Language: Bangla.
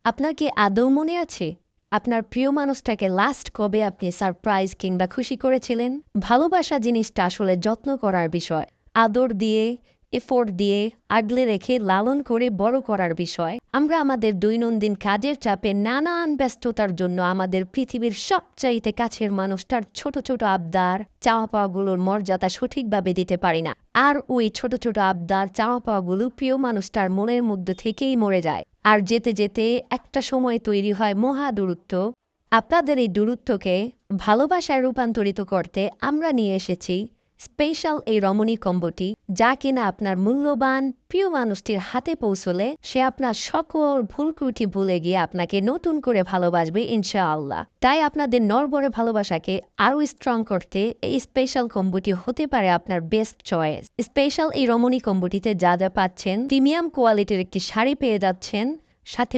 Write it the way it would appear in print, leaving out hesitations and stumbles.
আপনার কি আদৌ মনে আছে আপনার প্রিয় মানুষটাকে লাস্ট কবে আপনি সারপ্রাইজ কিংবা খুশি করেছিলেন? ভালোবাসা জিনিসটা আসলে যত্ন করার বিষয়। আদর দিয়ে, এফোর্ট দিয়ে, আগলে রেখে লালন করে বড় করার বিষয়। আমরা আমাদের দৈনন্দিন কাজের চাপে নানান ব্যস্ততার জন্য আমাদের পৃথিবীর সবচাইতে কাছের মানুষটার ছোট ছোট আবদার, চাওয়া পাওয়াগুলোর মর্যাদা সঠিকভাবে দিতে পারি না। আর ওই ছোট ছোট আবদার, চাওয়া পাওয়াগুলো প্রিয় মানুষটার মনের মধ্যে থেকেই মরে যায়। আর যেতে যেতে একটা সময় তৈরি হয় মহা দূরত্ব। আপনাদের এই দূরত্বকে ভালোবাসায় রূপান্তরিত করতে আমরা নিয়ে এসেছি স্পেশাল এই রমণী কম্বোটি, যা কিনা আপনার মূল্যবান প্রিয় মানুষটির হাতে পৌঁছলে সে আপনার সকল ভুলত্রুটি ভুলে গিয়ে আপনাকে নতুন করে ভালোবাসবে ইনশাআল্লাহ। তাই আপনাদের নড়বড়ে ভালোবাসাকে আরও স্ট্রং করতে এই স্পেশাল কম্বোটি হতে পারে আপনার বেস্ট চয়েস। স্পেশাল এই রমণী কম্বোটিতে যা যা পাচ্ছেন, প্রিমিয়াম কোয়ালিটির একটি শাড়ি পেয়ে যাচ্ছেন, সাথে